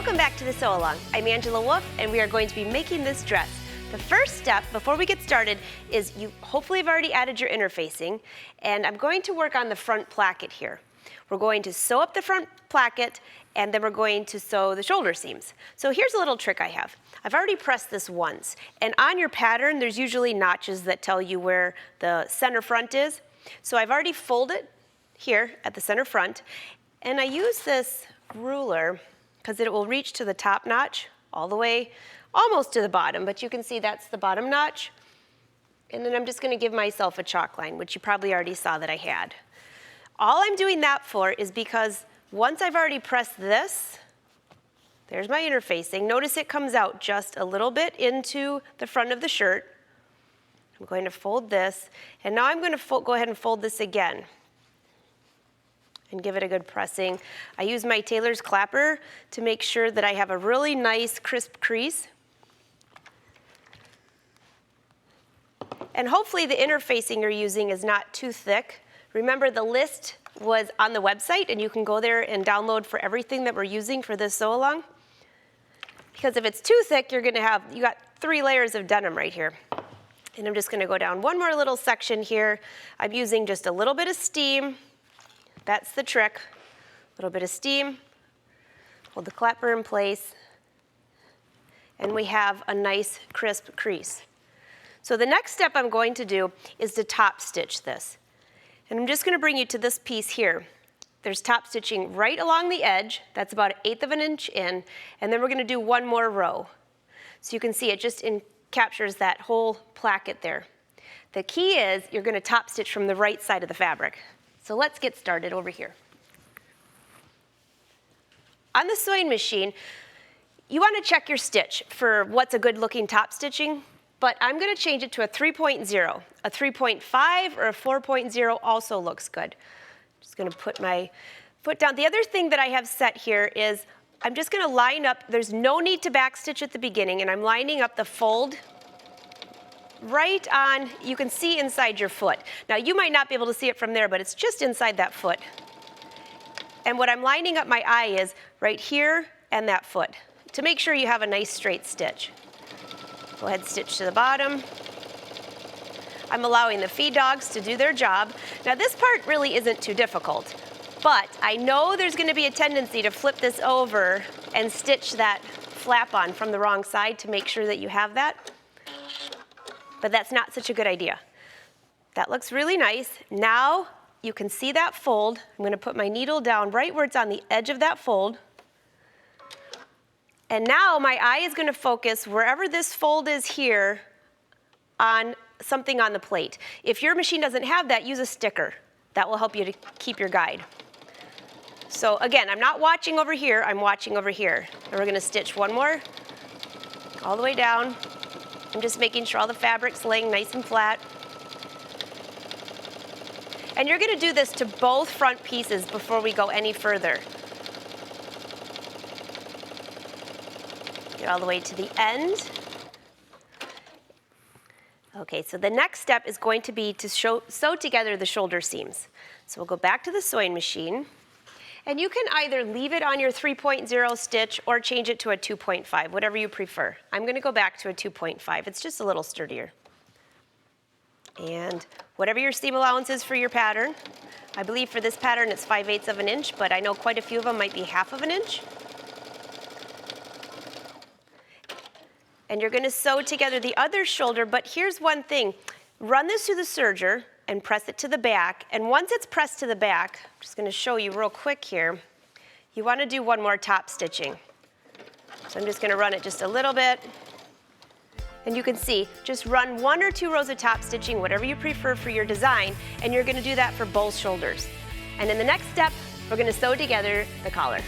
Welcome back to the Sew Along. I'm Angela Wolf, and we are going to be making this dress. The first step before we get started is you hopefully have already added your interfacing, and I'm going to work on the front placket here. We're going to sew up the front placket, and then we're going to sew the shoulder seams. So here's a little trick I have. I've already pressed this once, and on your pattern there's usually notches that tell you where the center front is. So I've already folded here at the center front, and I use this ruler because it will reach to the top notch all the way almost to the bottom, but you can see that's the bottom notch. And then I'm just going to give myself a chalk line, which you probably already saw that I had. All I'm doing that for is because once I've already pressed this, there's my interfacing. Notice it comes out just a little bit into the front of the shirt. I'm going to fold this, and now I'm going to go ahead and fold this again and give it a good pressing. I use my tailor's clapper to make sure that I have a really nice crisp crease. And hopefully the interfacing you're using is not too thick. Remember, the list was on the website, and you can go there and download for everything that we're using for this sew along. Because if it's too thick, you got 3 layers of denim right here. And I'm just gonna go down one more little section here. I'm using just a little bit of steam. That's the trick. A little bit of steam. Hold the clapper in place. And we have a nice crisp crease. So the next step I'm going to do is to top stitch this. And I'm just going to bring you to this piece here. There's top stitching right along the edge. That's about 1/8 of an inch in. And then we're going to do one more row. So you can see it just captures that whole placket there. The key is you're going to top stitch from the right side of the fabric. So let's get started over here. On the sewing machine, you want to check your stitch for what's a good looking top stitching, but I'm going to change it to a 3.0. A 3.5 or a 4.0 also looks good. Just going to put my foot down. The other thing that I have set here is I'm just going to line up. There's no need to backstitch at the beginning, and I'm lining up the fold right on. You can see inside your foot. Now you might not be able to see it from there, but it's just inside that foot. And what I'm lining up my eye is right here and that foot to make sure you have a nice straight stitch. Go ahead and stitch to the bottom. I'm allowing the feed dogs to do their job. Now this part really isn't too difficult, but I know there's going to be a tendency to flip this over and stitch that flap on from the wrong side to make sure that you have that. But that's not such a good idea. That looks really nice. Now you can see that fold. I'm going to put my needle down right where it's on the edge of that fold. And now my eye is going to focus wherever this fold is here on something on the plate. If your machine doesn't have that, use a sticker. That will help you to keep your guide. So again, I'm not watching over here, I'm watching over here. And we're going to stitch one more all the way down. I'm just making sure all the fabric's laying nice and flat. And you're going to do this to both front pieces before we go any further. Get all the way to the end. Okay, so the next step is going to be to sew together the shoulder seams. So we'll go back to the sewing machine. And you can either leave it on your 3.0 stitch or change it to a 2.5, whatever you prefer. I'm going to go back to a 2.5. It's just a little sturdier. And whatever your seam allowance is for your pattern, I believe for this pattern it's 5/8 of an inch, but I know quite a few of them might be 1/2 of an inch. And you're going to sew together the other shoulder, but here's one thing. Run this through the serger and press it to the back. And once it's pressed to the back, I'm just going to show you real quick here, you want to do one more top stitching. So I'm just going to run it just a little bit. And you can see, just run 1 or 2 rows of top stitching, whatever you prefer for your design, and you're going to do that for both shoulders. And in the next step, we're going to sew together the collar.